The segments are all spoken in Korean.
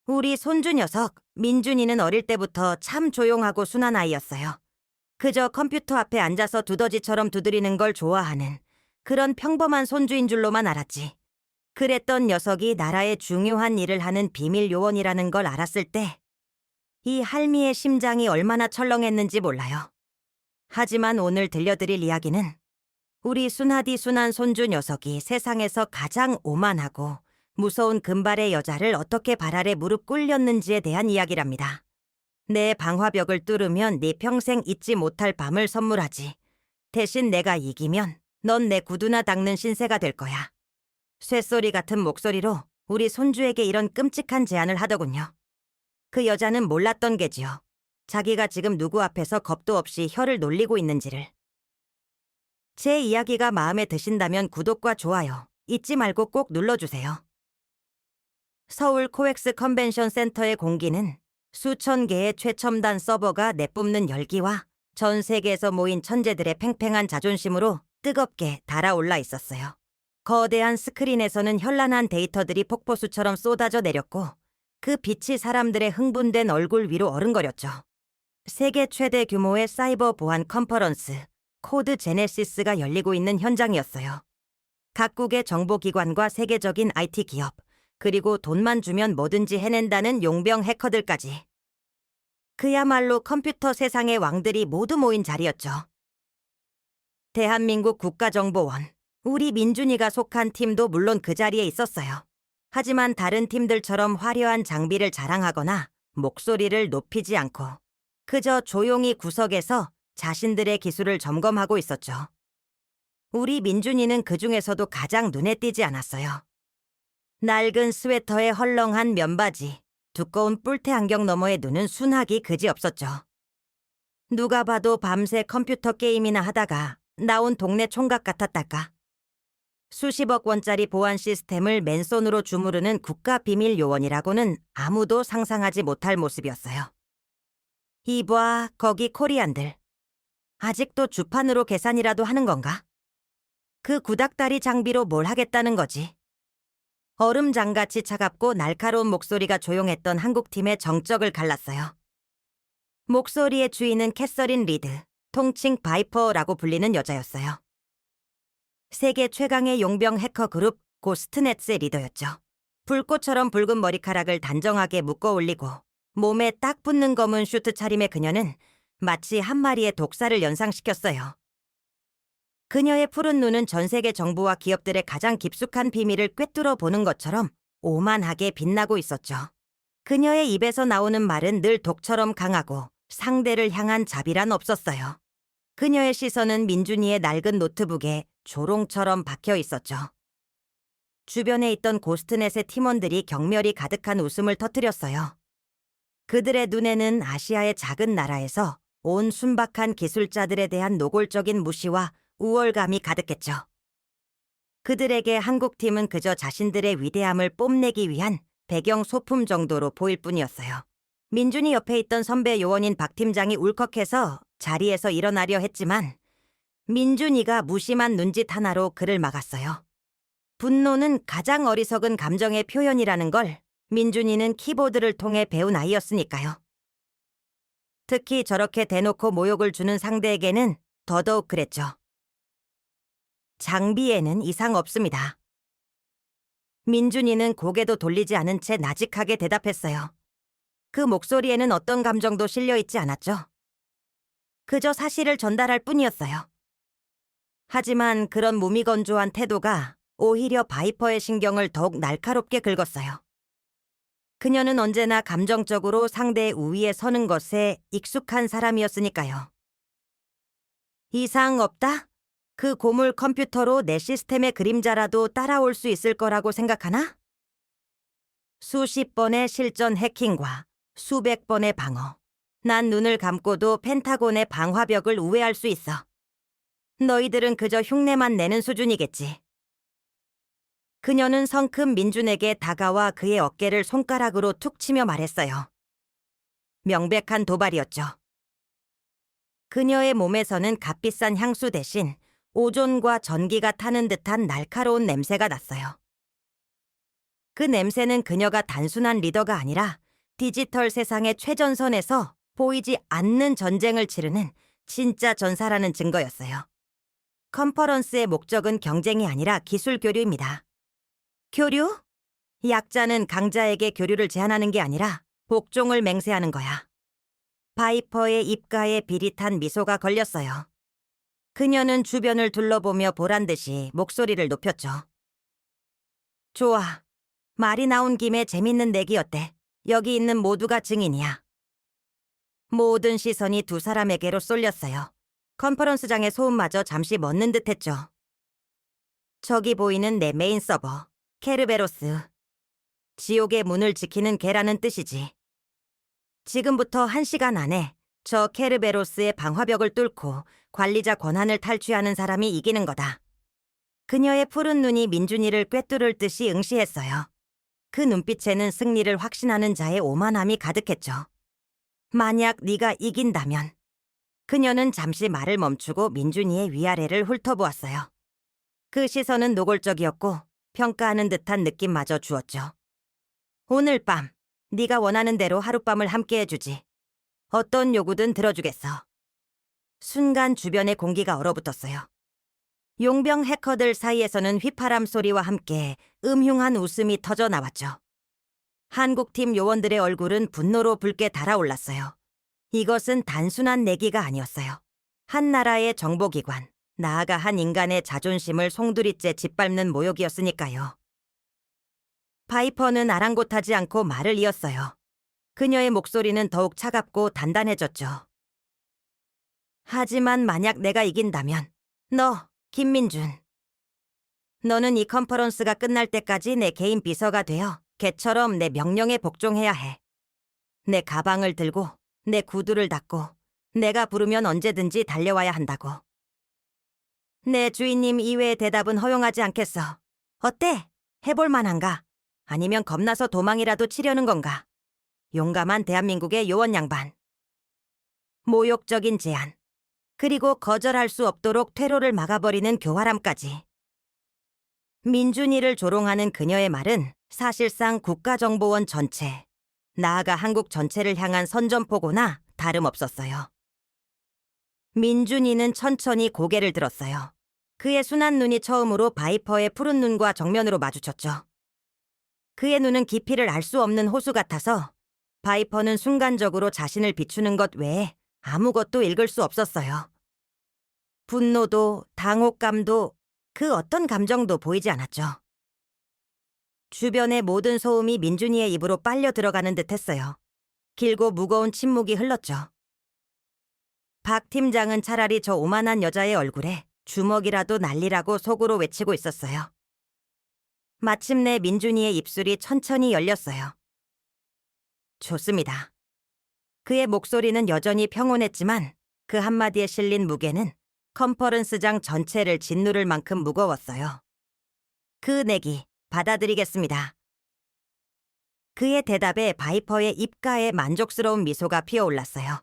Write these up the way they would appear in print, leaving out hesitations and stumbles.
우리 손주 녀석, 민준이는 어릴 때부터 참 조용하고 순한 아이였어요. 그저 컴퓨터 앞에 앉아서 두더지처럼 두드리는 걸 좋아하는 그런 평범한 손주인 줄로만 알았지. 그랬던 녀석이 나라의 중요한 일을 하는 비밀 요원이라는 걸 알았을 때 이 할미의 심장이 얼마나 철렁했는지 몰라요. 하지만 오늘 들려드릴 이야기는 우리 순하디 순한 손주 녀석이 세상에서 가장 오만하고 무서운 금발의 여자를 어떻게 발 아래 무릎 꿇렸는지에 대한 이야기랍니다. 내 방화벽을 뚫으면 네 평생 잊지 못할 밤을 선물하지. 대신 내가 이기면 넌 내 구두나 닦는 신세가 될 거야. 쇳소리 같은 목소리로 우리 손주에게 이런 끔찍한 제안을 하더군요. 그 여자는 몰랐던 게지요. 자기가 지금 누구 앞에서 겁도 없이 혀를 놀리고 있는지를. 제 이야기가 마음에 드신다면 구독과 좋아요 잊지 말고 꼭 눌러주세요. 서울 코엑스 컨벤션 센터의 공기는 수천 개의 최첨단 서버가 내뿜는 열기와 전 세계에서 모인 천재들의 팽팽한 자존심으로 뜨겁게 달아올라 있었어요. 거대한 스크린에서는 현란한 데이터들이 폭포수처럼 쏟아져 내렸고 그 빛이 사람들의 흥분된 얼굴 위로 어른거렸죠. 세계 최대 규모의 사이버 보안 컨퍼런스 코드 제네시스가 열리고 있는 현장이었어요. 각국의 정보기관과 세계적인 IT 기업, 그리고 돈만 주면 뭐든지 해낸다는 용병 해커들까지. 그야말로 컴퓨터 세상의 왕들이 모두 모인 자리였죠. 대한민국 국가정보원, 우리 민준이가 속한 팀도 물론 그 자리에 있었어요. 하지만 다른 팀들처럼 화려한 장비를 자랑하거나 목소리를 높이지 않고 그저 조용히 구석에서 자신들의 기술을 점검하고 있었죠. 우리 민준이는 그 중에서도 가장 눈에 띄지 않았어요. 낡은 스웨터에 헐렁한 면바지, 두꺼운 뿔테 안경 너머의 눈은 순하기 그지없었죠. 누가 봐도 밤새 컴퓨터 게임이나 하다가 나온 동네 총각 같았달까. 수십억 원짜리 보안 시스템을 맨손으로 주무르는 국가비밀 요원이라고는 아무도 상상하지 못할 모습이었어요. 이봐, 거기 코리안들. 아직도 주판으로 계산이라도 하는 건가? 그 구닥다리 장비로 뭘 하겠다는 거지? 얼음장같이 차갑고 날카로운 목소리가 조용했던 한국팀의 정적을 갈랐어요. 목소리의 주인은 캐서린 리드, 통칭 바이퍼라고 불리는 여자였어요. 세계 최강의 용병 해커 그룹 고스트넷의 리더였죠. 불꽃처럼 붉은 머리카락을 단정하게 묶어 올리고 몸에 딱 붙는 검은 슈트 차림의 그녀는 마치 한 마리의 독사를 연상시켰어요. 그녀의 푸른 눈은 전 세계 정부와 기업들의 가장 깊숙한 비밀을 꿰뚫어 보는 것처럼 오만하게 빛나고 있었죠. 그녀의 입에서 나오는 말은 늘 독처럼 강하고 상대를 향한 자비란 없었어요. 그녀의 시선은 민준이의 낡은 노트북에 조롱처럼 박혀 있었죠. 주변에 있던 고스트넷의 팀원들이 경멸이 가득한 웃음을 터뜨렸어요. 그들의 눈에는 아시아의 작은 나라에서 온 순박한 기술자들에 대한 노골적인 무시와 우월감이 가득했죠. 그들에게 한국팀은 그저 자신들의 위대함을 뽐내기 위한 배경 소품 정도로 보일 뿐이었어요. 민준이 옆에 있던 선배 요원인 박 팀장이 울컥해서 자리에서 일어나려 했지만 민준이가 무심한 눈짓 하나로 그를 막았어요. 분노는 가장 어리석은 감정의 표현이라는 걸 민준이는 키보드를 통해 배운 아이였으니까요. 특히 저렇게 대놓고 모욕을 주는 상대에게는 더더욱 그랬죠. 장비에는 이상 없습니다. 민준이는 고개도 돌리지 않은 채 나직하게 대답했어요. 그 목소리에는 어떤 감정도 실려있지 않았죠. 그저 사실을 전달할 뿐이었어요. 하지만 그런 무미건조한 태도가 오히려 바이퍼의 신경을 더욱 날카롭게 긁었어요. 그녀는 언제나 감정적으로 상대의 우위에 서는 것에 익숙한 사람이었으니까요. 이상 없다? 그 고물 컴퓨터로 내 시스템의 그림자라도 따라올 수 있을 거라고 생각하나? 수십 번의 실전 해킹과 수백 번의 방어. 난 눈을 감고도 펜타곤의 방화벽을 우회할 수 있어. 너희들은 그저 흉내만 내는 수준이겠지. 그녀는 성큼 민준에게 다가와 그의 어깨를 손가락으로 툭 치며 말했어요. 명백한 도발이었죠. 그녀의 몸에서는 값비싼 향수 대신 오존과 전기가 타는 듯한 날카로운 냄새가 났어요. 그 냄새는 그녀가 단순한 리더가 아니라 디지털 세상의 최전선에서 보이지 않는 전쟁을 치르는 진짜 전사라는 증거였어요. 컨퍼런스의 목적은 경쟁이 아니라 기술 교류입니다. 교류? 약자는 강자에게 교류를 제안하는 게 아니라 복종을 맹세하는 거야. 바이퍼의 입가에 비릿한 미소가 걸렸어요. 그녀는 주변을 둘러보며 보란듯이 목소리를 높였죠. 좋아. 말이 나온 김에 재밌는 내기 어때? 여기 있는 모두가 증인이야. 모든 시선이 두 사람에게로 쏠렸어요. 컨퍼런스장의 소음마저 잠시 멎는 듯했죠. 저기 보이는 내 메인 서버, 케르베로스. 지옥의 문을 지키는 개라는 뜻이지. 지금부터 1시간 안에 저 케르베로스의 방화벽을 뚫고 관리자 권한을 탈취하는 사람이 이기는 거다. 그녀의 푸른 눈이 민준이를 꿰뚫을 듯이 응시했어요. 그 눈빛에는 승리를 확신하는 자의 오만함이 가득했죠. 만약 네가 이긴다면. 그녀는 잠시 말을 멈추고 민준이의 위아래를 훑어보았어요. 그 시선은 노골적이었고 평가하는 듯한 느낌마저 주었죠. 오늘 밤 네가 원하는 대로 하룻밤을 함께 해주지. 어떤 요구든 들어주겠어. 순간 주변의 공기가 얼어붙었어요. 용병 해커들 사이에서는 휘파람 소리와 함께 음흉한 웃음이 터져 나왔죠. 한국팀 요원들의 얼굴은 분노로 붉게 달아올랐어요. 이것은 단순한 내기가 아니었어요. 한 나라의 정보기관, 나아가 한 인간의 자존심을 송두리째 짓밟는 모욕이었으니까요. 바이퍼는 아랑곳하지 않고 말을 이었어요. 그녀의 목소리는 더욱 차갑고 단단해졌죠. 하지만 만약 내가 이긴다면 너, 김민준. 너는 이 컨퍼런스가 끝날 때까지 내 개인 비서가 되어 개처럼 내 명령에 복종해야 해. 내 가방을 들고 내 구두를 닦고 내가 부르면 언제든지 달려와야 한다고. 내 주인님 이외의 대답은 허용하지 않겠어. 어때? 해볼 만한가? 아니면 겁나서 도망이라도 치려는 건가? 용감한 대한민국의 요원 양반. 모욕적인 제안. 그리고 거절할 수 없도록 퇴로를 막아버리는 교활함까지. 민준이를 조롱하는 그녀의 말은 사실상 국가정보원 전체, 나아가 한국 전체를 향한 선전포고나 다름없었어요. 민준이는 천천히 고개를 들었어요. 그의 순한 눈이 처음으로 바이퍼의 푸른 눈과 정면으로 마주쳤죠. 그의 눈은 깊이를 알 수 없는 호수 같아서 바이퍼는 순간적으로 자신을 비추는 것 외에 아무것도 읽을 수 없었어요. 분노도 당혹감도 그 어떤 감정도 보이지 않았죠. 주변의 모든 소음이 민준이의 입으로 빨려 들어가는 듯했어요. 길고 무거운 침묵이 흘렀죠. 박 팀장은 차라리 저 오만한 여자의 얼굴에 주먹이라도 날리라고 속으로 외치고 있었어요. 마침내 민준이의 입술이 천천히 열렸어요. 좋습니다. 그의 목소리는 여전히 평온했지만 그 한마디에 실린 무게는 컨퍼런스장 전체를 짓누를 만큼 무거웠어요. 그 내기 받아들이겠습니다. 그의 대답에 바이퍼의 입가에 만족스러운 미소가 피어올랐어요.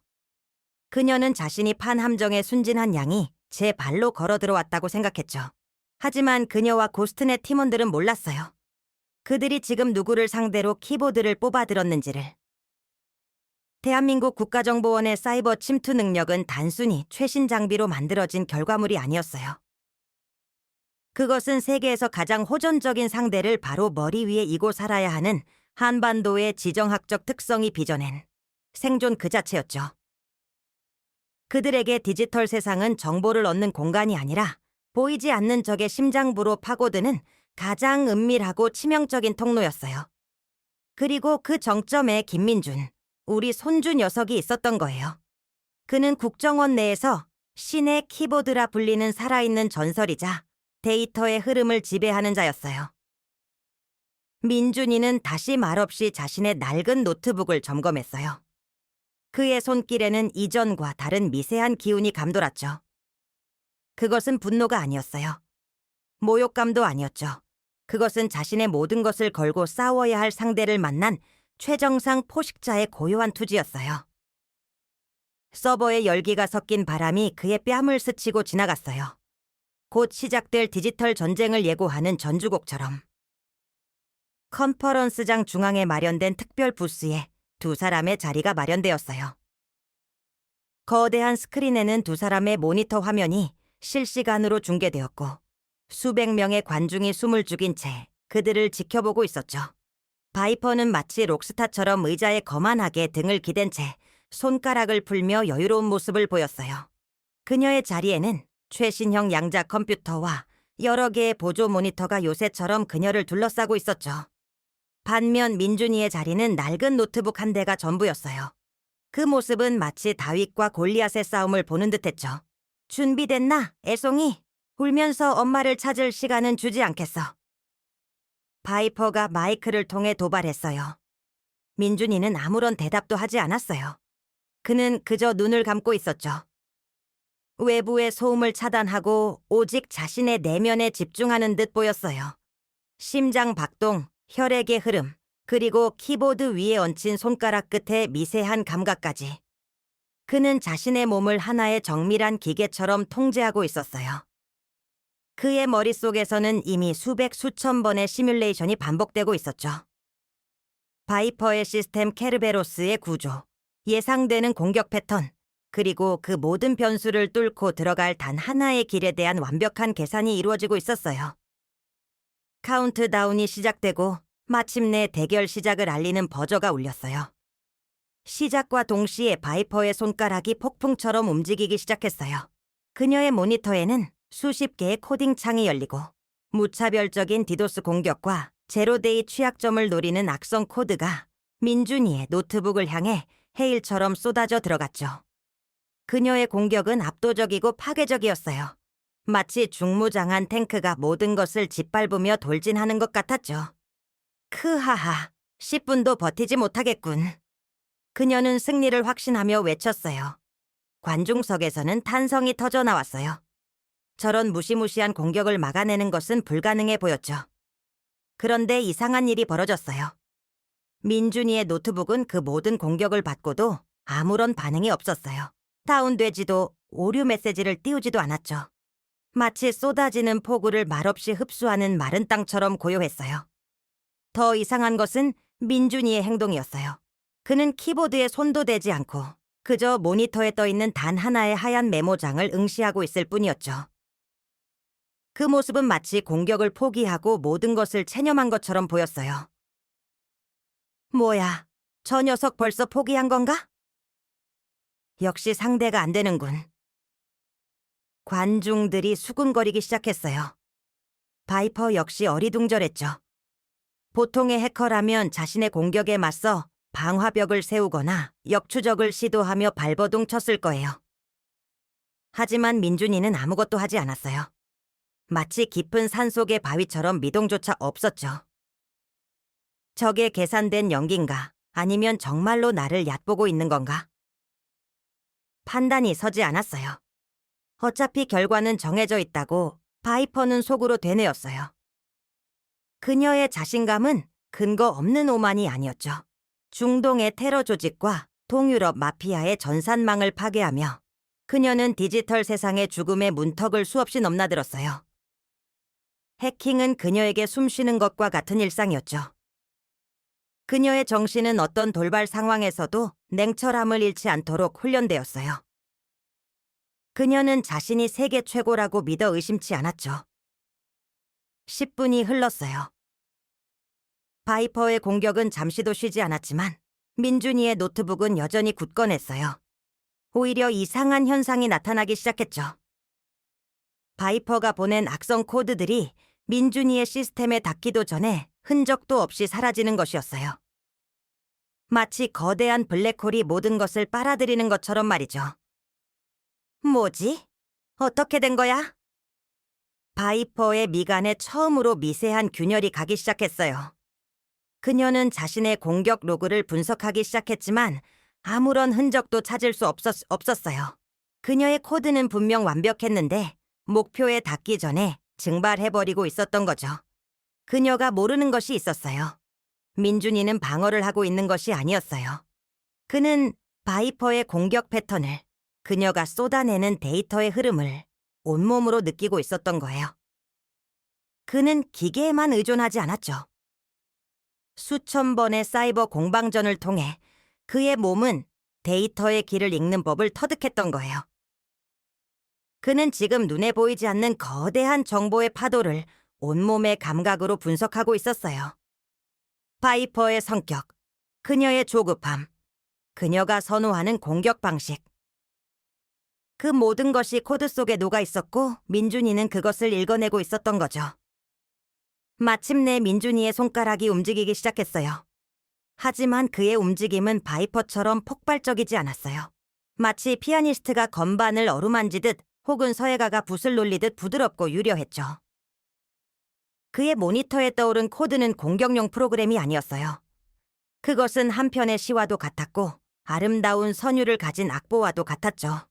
그녀는 자신이 판 함정에 순진한 양이 제 발로 걸어 들어왔다고 생각했죠. 하지만 그녀와 고스트넷 팀원들은 몰랐어요. 그들이 지금 누구를 상대로 키보드를 뽑아들었는지를. 대한민국 국가정보원의 사이버 침투 능력은 단순히 최신 장비로 만들어진 결과물이 아니었어요. 그것은 세계에서 가장 호전적인 상대를 바로 머리 위에 이고 살아야 하는 한반도의 지정학적 특성이 빚어낸 생존 그 자체였죠. 그들에게 디지털 세상은 정보를 얻는 공간이 아니라 보이지 않는 적의 심장부로 파고드는 가장 은밀하고 치명적인 통로였어요. 그리고 그 정점에 김민준, 우리 손주 녀석이 있었던 거예요. 그는 국정원 내에서 신의 키보드라 불리는 살아있는 전설이자 데이터의 흐름을 지배하는 자였어요. 민준이는 다시 말없이 자신의 낡은 노트북을 점검했어요. 그의 손길에는 이전과 다른 미세한 기운이 감돌았죠. 그것은 분노가 아니었어요. 모욕감도 아니었죠. 그것은 자신의 모든 것을 걸고 싸워야 할 상대를 만난 최정상 포식자의 고요한 투지였어요. 서버에 열기가 섞인 바람이 그의 뺨을 스치고 지나갔어요. 곧 시작될 디지털 전쟁을 예고하는 전주곡처럼. 컨퍼런스장 중앙에 마련된 특별 부스에 두 사람의 자리가 마련되었어요. 거대한 스크린에는 두 사람의 모니터 화면이 실시간으로 중계되었고 수백 명의 관중이 숨을 죽인 채 그들을 지켜보고 있었죠. 바이퍼는 마치 록스타처럼 의자에 거만하게 등을 기댄 채 손가락을 풀며 여유로운 모습을 보였어요. 그녀의 자리에는 최신형 양자 컴퓨터와 여러 개의 보조 모니터가 요새처럼 그녀를 둘러싸고 있었죠. 반면 민준이의 자리는 낡은 노트북 한 대가 전부였어요. 그 모습은 마치 다윗과 골리앗의 싸움을 보는 듯했죠. 준비됐나, 애송이? 울면서 엄마를 찾을 시간은 주지 않겠어. 바이퍼가 마이크를 통해 도발했어요. 민준이는 아무런 대답도 하지 않았어요. 그는 그저 눈을 감고 있었죠. 외부의 소음을 차단하고 오직 자신의 내면에 집중하는 듯 보였어요. 심장 박동, 혈액의 흐름, 그리고 키보드 위에 얹힌 손가락 끝의 미세한 감각까지. 그는 자신의 몸을 하나의 정밀한 기계처럼 통제하고 있었어요. 그의 머릿속에서는 이미 수백 수천 번의 시뮬레이션이 반복되고 있었죠. 바이퍼의 시스템 케르베로스의 구조, 예상되는 공격 패턴, 그리고 그 모든 변수를 뚫고 들어갈 단 하나의 길에 대한 완벽한 계산이 이루어지고 있었어요. 카운트다운이 시작되고 마침내 대결 시작을 알리는 버저가 울렸어요. 시작과 동시에 바이퍼의 손가락이 폭풍처럼 움직이기 시작했어요. 그녀의 모니터에는 수십 개의 코딩 창이 열리고 무차별적인 디도스 공격과 제로데이 취약점을 노리는 악성 코드가 민준이의 노트북을 향해 해일처럼 쏟아져 들어갔죠. 그녀의 공격은 압도적이고 파괴적이었어요. 마치 중무장한 탱크가 모든 것을 짓밟으며 돌진하는 것 같았죠. 크하하, 10분도 버티지 못하겠군. 그녀는 승리를 확신하며 외쳤어요. 관중석에서는 탄성이 터져 나왔어요. 저런 무시무시한 공격을 막아내는 것은 불가능해 보였죠. 그런데 이상한 일이 벌어졌어요. 민준이의 노트북은 그 모든 공격을 받고도 아무런 반응이 없었어요. 다운되지도 오류 메시지를 띄우지도 않았죠. 마치 쏟아지는 폭우를 말없이 흡수하는 마른 땅처럼 고요했어요. 더 이상한 것은 민준이의 행동이었어요. 그는 키보드에 손도 대지 않고 그저 모니터에 떠있는 단 하나의 하얀 메모장을 응시하고 있을 뿐이었죠. 그 모습은 마치 공격을 포기하고 모든 것을 체념한 것처럼 보였어요. 뭐야, 저 녀석 벌써 포기한 건가? 역시 상대가 안 되는군. 관중들이 수군거리기 시작했어요. 바이퍼 역시 어리둥절했죠. 보통의 해커라면 자신의 공격에 맞서 방화벽을 세우거나 역추적을 시도하며 발버둥 쳤을 거예요. 하지만 민준이는 아무것도 하지 않았어요. 마치 깊은 산속의 바위처럼 미동조차 없었죠. 저게 계산된 연기인가? 아니면 정말로 나를 얕보고 있는 건가? 판단이 서지 않았어요. 어차피 결과는 정해져 있다고 바이퍼는 속으로 되뇌었어요. 그녀의 자신감은 근거 없는 오만이 아니었죠. 중동의 테러 조직과 동유럽 마피아의 전산망을 파괴하며 그녀는 디지털 세상의 죽음의 문턱을 수없이 넘나들었어요. 해킹은 그녀에게 숨쉬는 것과 같은 일상이었죠. 그녀의 정신은 어떤 돌발 상황에서도 냉철함을 잃지 않도록 훈련되었어요. 그녀는 자신이 세계 최고라고 믿어 의심치 않았죠. 10분이 흘렀어요. 바이퍼의 공격은 잠시도 쉬지 않았지만 민준이의 노트북은 여전히 굳건했어요. 오히려 이상한 현상이 나타나기 시작했죠. 바이퍼가 보낸 악성 코드들이 민준이의 시스템에 닿기도 전에 흔적도 없이 사라지는 것이었어요. 마치 거대한 블랙홀이 모든 것을 빨아들이는 것처럼 말이죠. 뭐지? 어떻게 된 거야? 바이퍼의 미간에 처음으로 미세한 균열이 가기 시작했어요. 그녀는 자신의 공격 로그를 분석하기 시작했지만 아무런 흔적도 찾을 수 없었어요. 그녀의 코드는 분명 완벽했는데 목표에 닿기 전에 증발해버리고 있었던 거죠. 그녀가 모르는 것이 있었어요. 민준이는 방어를 하고 있는 것이 아니었어요. 그는 바이퍼의 공격 패턴을, 그녀가 쏟아내는 데이터의 흐름을 온몸으로 느끼고 있었던 거예요. 그는 기계에만 의존하지 않았죠. 수천 번의 사이버 공방전을 통해 그의 몸은 데이터의 길을 읽는 법을 터득했던 거예요. 그는 지금 눈에 보이지 않는 거대한 정보의 파도를 온몸의 감각으로 분석하고 있었어요. 파이퍼의 성격, 그녀의 조급함, 그녀가 선호하는 공격 방식. 그 모든 것이 코드 속에 녹아 있었고 민준이는 그것을 읽어내고 있었던 거죠. 마침내 민준이의 손가락이 움직이기 시작했어요. 하지만 그의 움직임은 바이퍼처럼 폭발적이지 않았어요. 마치 피아니스트가 건반을 어루만지듯 혹은 서예가가 붓을 놀리듯 부드럽고 유려했죠. 그의 모니터에 떠오른 코드는 공격용 프로그램이 아니었어요. 그것은 한편의 시와도 같았고 아름다운 선율을 가진 악보와도 같았죠.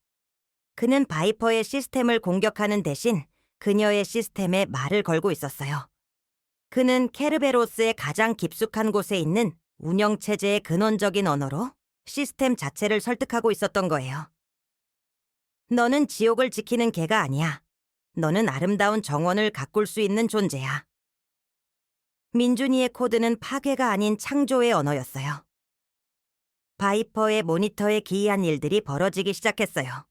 그는 바이퍼의 시스템을 공격하는 대신 그녀의 시스템에 말을 걸고 있었어요. 그는 케르베로스의 가장 깊숙한 곳에 있는 운영체제의 근원적인 언어로 시스템 자체를 설득하고 있었던 거예요. 너는 지옥을 지키는 개가 아니야. 너는 아름다운 정원을 가꿀 수 있는 존재야. 민준이의 코드는 파괴가 아닌 창조의 언어였어요. 바이퍼의 모니터에 기이한 일들이 벌어지기 시작했어요.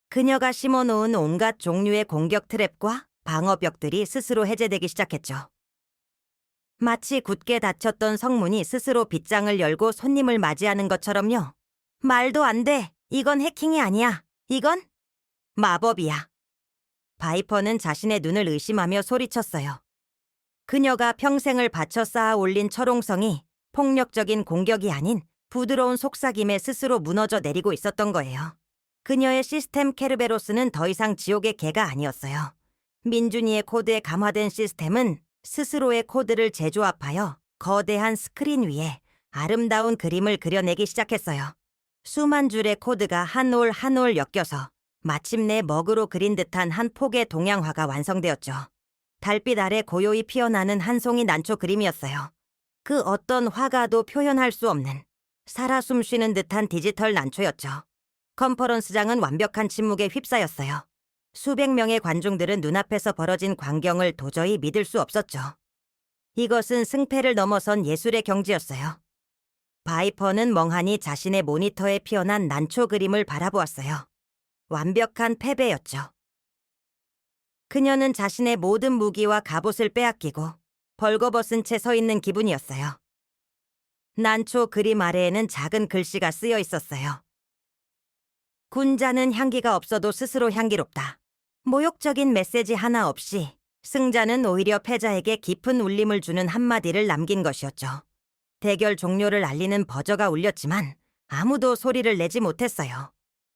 그녀가 심어놓은 온갖 종류의 공격 트랩과 방어벽들이 스스로 해제되기 시작했죠. 마치 굳게 닫혔던 성문이 스스로 빗장을 열고 손님을 맞이하는 것처럼요. 말도 안 돼. 이건 해킹이 아니야. 이건 마법이야. 바이퍼는 자신의 눈을 의심하며 소리쳤어요. 그녀가 평생을 바쳐 쌓아 올린 철옹성이 폭력적인 공격이 아닌 부드러운 속삭임에 스스로 무너져 내리고 있었던 거예요. 그녀의 시스템 케르베로스는 더 이상 지옥의 개가 아니었어요. 민준이의 코드에 감화된 시스템은 스스로의 코드를 재조합하여 거대한 스크린 위에 아름다운 그림을 그려내기 시작했어요. 수만 줄의 코드가 한 올 한 올 엮여서 마침내 먹으로 그린 듯한 한 폭의 동양화가 완성되었죠. 달빛 아래 고요히 피어나는 한 송이 난초 그림이었어요. 그 어떤 화가도 표현할 수 없는 살아 숨쉬는 듯한 디지털 난초였죠. 컨퍼런스장은 완벽한 침묵에 휩싸였어요. 수백 명의 관중들은 눈앞에서 벌어진 광경을 도저히 믿을 수 없었죠. 이것은 승패를 넘어선 예술의 경지였어요. 바이퍼는 멍하니 자신의 모니터에 피어난 난초 그림을 바라보았어요. 완벽한 패배였죠. 그녀는 자신의 모든 무기와 갑옷을 빼앗기고 벌거벗은 채 서 있는 기분이었어요. 난초 그림 아래에는 작은 글씨가 쓰여 있었어요. 군자는 향기가 없어도 스스로 향기롭다. 모욕적인 메시지 하나 없이 승자는 오히려 패자에게 깊은 울림을 주는 한마디를 남긴 것이었죠. 대결 종료를 알리는 버저가 울렸지만 아무도 소리를 내지 못했어요.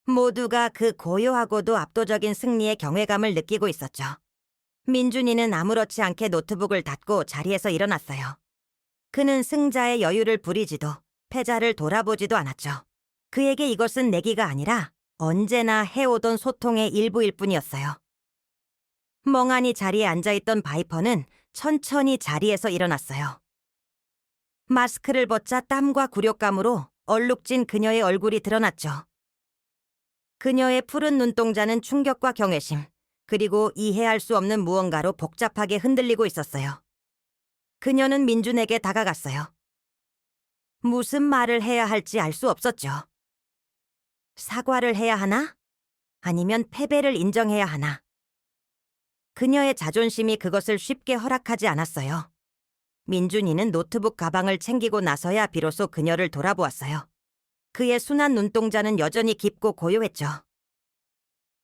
모두가 그 고요하고도 압도적인 승리의 경외감을 느끼고 있었죠. 민준이는 아무렇지 않게 노트북을 닫고 자리에서 일어났어요. 그는 승자의 여유를 부리지도 패자를 돌아보지도 않았죠. 그에게 이것은 내기가 아니라 언제나 해오던 소통의 일부일 뿐이었어요. 멍하니 자리에 앉아있던 바이퍼는 천천히 자리에서 일어났어요. 마스크를 벗자 땀과 굴욕감으로 얼룩진 그녀의 얼굴이 드러났죠. 그녀의 푸른 눈동자는 충격과 경외심, 그리고 이해할 수 없는 무언가로 복잡하게 흔들리고 있었어요. 그녀는 민준에게 다가갔어요. 무슨 말을 해야 할지 알 수 없었죠. 사과를 해야 하나? 아니면 패배를 인정해야 하나? 그녀의 자존심이 그것을 쉽게 허락하지 않았어요. 민준이는 노트북 가방을 챙기고 나서야 비로소 그녀를 돌아보았어요. 그의 순한 눈동자는 여전히 깊고 고요했죠.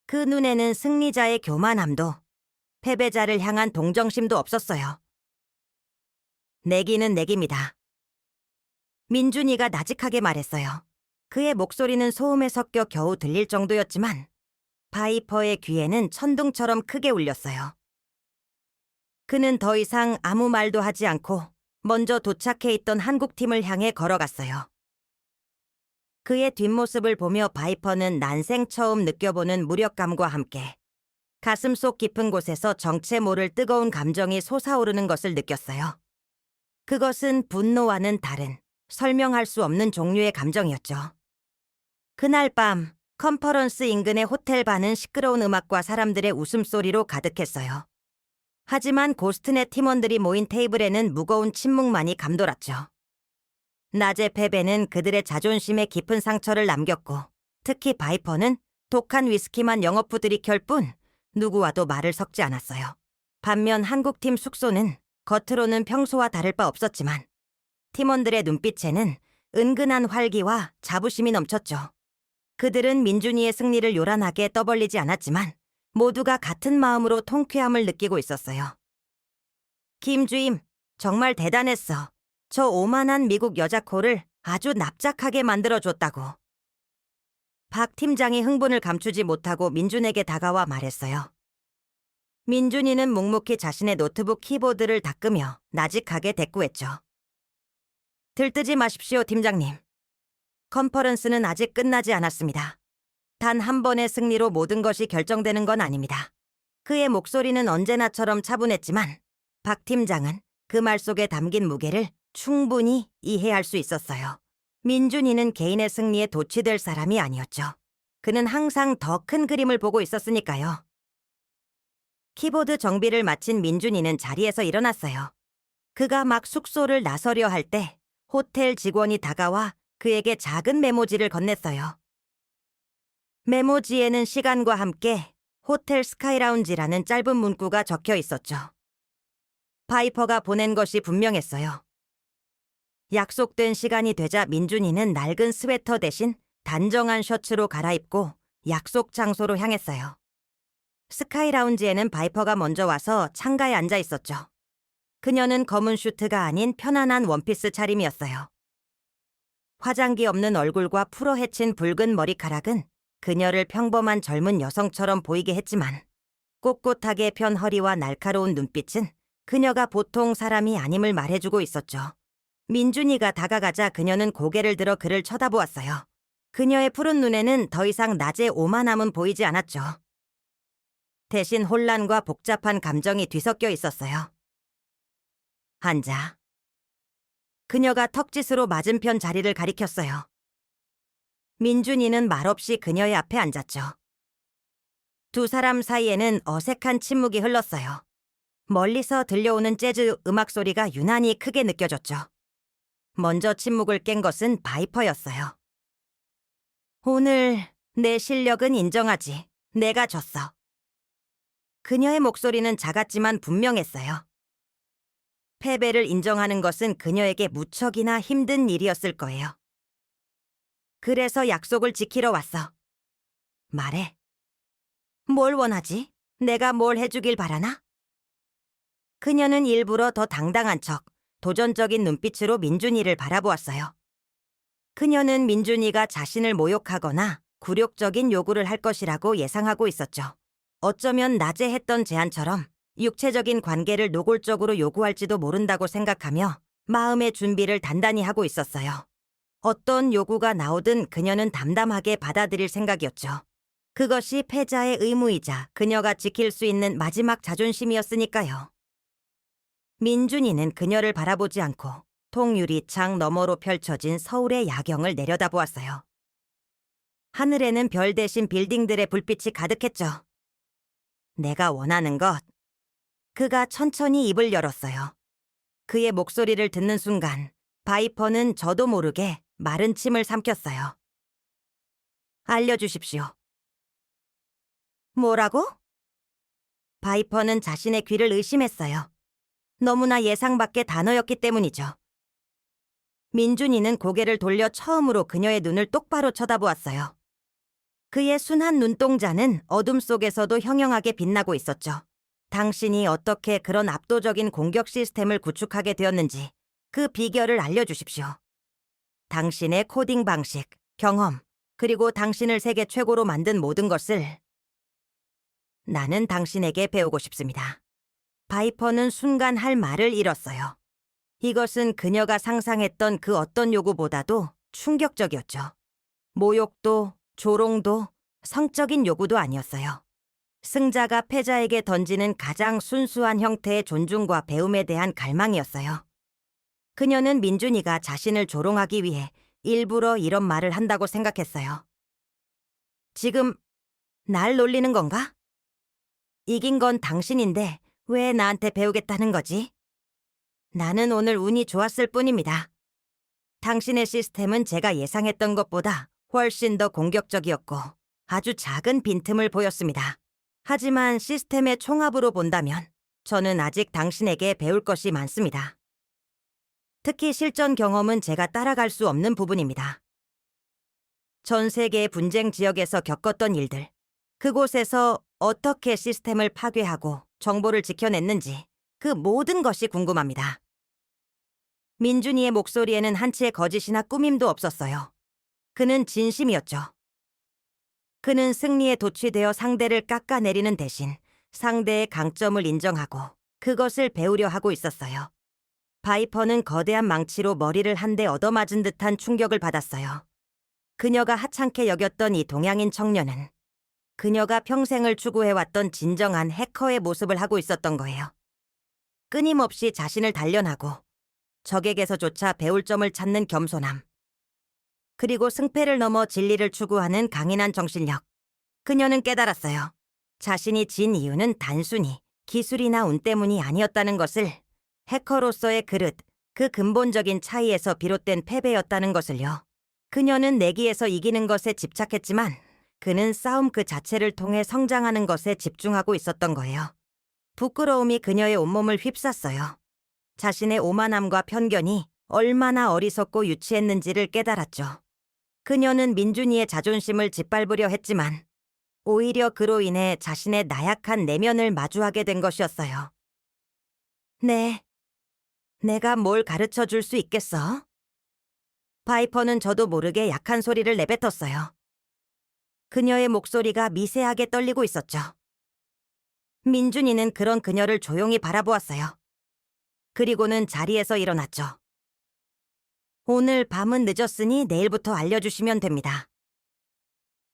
그 눈에는 승리자의 교만함도 패배자를 향한 동정심도 없었어요. 내기는 내기입니다. 민준이가 나직하게 말했어요. 그의 목소리는 소음에 섞여 겨우 들릴 정도였지만 바이퍼의 귀에는 천둥처럼 크게 울렸어요. 그는 더 이상 아무 말도 하지 않고 먼저 도착해 있던 한국팀을 향해 걸어갔어요. 그의 뒷모습을 보며 바이퍼는 난생 처음 느껴보는 무력감과 함께 가슴속 깊은 곳에서 정체 모를 뜨거운 감정이 솟아오르는 것을 느꼈어요. 그것은 분노와는 다른 설명할 수 없는 종류의 감정이었죠. 그날 밤 컨퍼런스 인근의 호텔 반은 시끄러운 음악과 사람들의 웃음소리로 가득했어요. 하지만 고스트넷 팀원들이 모인 테이블에는 무거운 침묵만이 감돌았죠. 낮의 패배는 그들의 자존심에 깊은 상처를 남겼고, 특히 바이퍼는 독한 위스키만 영업부 들이켤 뿐 누구와도 말을 섞지 않았어요. 반면 한국팀 숙소는 겉으로는 평소와 다를 바 없었지만 팀원들의 눈빛에는 은근한 활기와 자부심이 넘쳤죠. 그들은 민준이의 승리를 요란하게 떠벌리지 않았지만 모두가 같은 마음으로 통쾌함을 느끼고 있었어요. 김 주임, 정말 대단했어. 저 오만한 미국 여자 콜을 아주 납작하게 만들어줬다고. 박 팀장이 흥분을 감추지 못하고 민준에게 다가와 말했어요. 민준이는 묵묵히 자신의 노트북 키보드를 닦으며 나직하게 대꾸했죠. 들뜨지 마십시오, 팀장님. 컨퍼런스는 아직 끝나지 않았습니다. 단 한 번의 승리로 모든 것이 결정되는 건 아닙니다. 그의 목소리는 언제나처럼 차분했지만 박 팀장은 그 말 속에 담긴 무게를 충분히 이해할 수 있었어요. 민준이는 개인의 승리에 도취될 사람이 아니었죠. 그는 항상 더 큰 그림을 보고 있었으니까요. 키보드 정비를 마친 민준이는 자리에서 일어났어요. 그가 막 숙소를 나서려 할 때 호텔 직원이 다가와 그에게 작은 메모지를 건넸어요. 메모지에는 시간과 함께 호텔 스카이라운지라는 짧은 문구가 적혀 있었죠. 바이퍼가 보낸 것이 분명했어요. 약속된 시간이 되자 민준이는 낡은 스웨터 대신 단정한 셔츠로 갈아입고 약속 장소로 향했어요. 스카이라운지에는 바이퍼가 먼저 와서 창가에 앉아 있었죠. 그녀는 검은 슈트가 아닌 편안한 원피스 차림이었어요. 화장기 없는 얼굴과 풀어헤친 붉은 머리카락은 그녀를 평범한 젊은 여성처럼 보이게 했지만 꼿꼿하게 편 허리와 날카로운 눈빛은 그녀가 보통 사람이 아님을 말해주고 있었죠. 민준이가 다가가자 그녀는 고개를 들어 그를 쳐다보았어요. 그녀의 푸른 눈에는 더 이상 낮의 오만함은 보이지 않았죠. 대신 혼란과 복잡한 감정이 뒤섞여 있었어요. 앉아. 그녀가 턱짓으로 맞은편 자리를 가리켰어요. 민준이는 말없이 그녀의 앞에 앉았죠. 두 사람 사이에는 어색한 침묵이 흘렀어요. 멀리서 들려오는 재즈 음악 소리가 유난히 크게 느껴졌죠. 먼저 침묵을 깬 것은 바이퍼였어요. 오늘 내 실력은 인정하지. 내가 졌어. 그녀의 목소리는 작았지만 분명했어요. 패배를 인정하는 것은 그녀에게 무척이나 힘든 일이었을 거예요. 그래서 약속을 지키러 왔어. 말해. 뭘 원하지? 내가 뭘 해주길 바라나? 그녀는 일부러 더 당당한 척, 도전적인 눈빛으로 민준이를 바라보았어요. 그녀는 민준이가 자신을 모욕하거나 굴욕적인 요구를 할 것이라고 예상하고 있었죠. 어쩌면 낮에 했던 제안처럼 육체적인 관계를 노골적으로 요구할지도 모른다고 생각하며 마음의 준비를 단단히 하고 있었어요. 어떤 요구가 나오든 그녀는 담담하게 받아들일 생각이었죠. 그것이 패자의 의무이자 그녀가 지킬 수 있는 마지막 자존심이었으니까요. 민준이는 그녀를 바라보지 않고 통유리창 너머로 펼쳐진 서울의 야경을 내려다보았어요. 하늘에는 별 대신 빌딩들의 불빛이 가득했죠. 내가 원하는 것. 그가 천천히 입을 열었어요. 그의 목소리를 듣는 순간 바이퍼는 저도 모르게 마른 침을 삼켰어요. 알려주십시오. 뭐라고? 바이퍼는 자신의 귀를 의심했어요. 너무나 예상 밖의 단어였기 때문이죠. 민준이는 고개를 돌려 처음으로 그녀의 눈을 똑바로 쳐다보았어요. 그의 순한 눈동자는 어둠 속에서도 형형하게 빛나고 있었죠. 당신이 어떻게 그런 압도적인 공격 시스템을 구축하게 되었는지 그 비결을 알려주십시오. 당신의 코딩 방식, 경험, 그리고 당신을 세계 최고로 만든 모든 것을 나는 당신에게 배우고 싶습니다. 바이퍼는 순간 할 말을 잃었어요. 이것은 그녀가 상상했던 그 어떤 요구보다도 충격적이었죠. 모욕도, 조롱도, 성적인 요구도 아니었어요. 승자가 패자에게 던지는 가장 순수한 형태의 존중과 배움에 대한 갈망이었어요. 그녀는 민준이가 자신을 조롱하기 위해 일부러 이런 말을 한다고 생각했어요. 지금 날 놀리는 건가? 이긴 건 당신인데 왜 나한테 배우겠다는 거지? 나는 오늘 운이 좋았을 뿐입니다. 당신의 시스템은 제가 예상했던 것보다 훨씬 더 공격적이었고 아주 작은 빈틈을 보였습니다. 하지만 시스템의 총합으로 본다면 저는 아직 당신에게 배울 것이 많습니다. 특히 실전 경험은 제가 따라갈 수 없는 부분입니다. 전 세계의 분쟁 지역에서 겪었던 일들, 그곳에서 어떻게 시스템을 파괴하고 정보를 지켜냈는지 그 모든 것이 궁금합니다. 민준이의 목소리에는 한치의 거짓이나 꾸밈도 없었어요. 그는 진심이었죠. 그는 승리에 도취되어 상대를 깎아내리는 대신 상대의 강점을 인정하고 그것을 배우려 하고 있었어요. 바이퍼는 거대한 망치로 머리를 한 대 얻어맞은 듯한 충격을 받았어요. 그녀가 하찮게 여겼던 이 동양인 청년은 그녀가 평생을 추구해왔던 진정한 해커의 모습을 하고 있었던 거예요. 끊임없이 자신을 단련하고 적에게서조차 배울 점을 찾는 겸손함. 그리고 승패를 넘어 진리를 추구하는 강인한 정신력. 그녀는 깨달았어요. 자신이 진 이유는 단순히 기술이나 운 때문이 아니었다는 것을, 해커로서의 그릇, 그 근본적인 차이에서 비롯된 패배였다는 것을요. 그녀는 내기에서 이기는 것에 집착했지만 그는 싸움 그 자체를 통해 성장하는 것에 집중하고 있었던 거예요. 부끄러움이 그녀의 온몸을 휩쌌어요. 자신의 오만함과 편견이 얼마나 어리석고 유치했는지를 깨달았죠. 그녀는 민준이의 자존심을 짓밟으려 했지만 오히려 그로 인해 자신의 나약한 내면을 마주하게 된 것이었어요. 네, 내가 뭘 가르쳐 줄 수 있겠어? 바이퍼는 저도 모르게 약한 소리를 내뱉었어요. 그녀의 목소리가 미세하게 떨리고 있었죠. 민준이는 그런 그녀를 조용히 바라보았어요. 그리고는 자리에서 일어났죠. 오늘 밤은 늦었으니 내일부터 알려주시면 됩니다.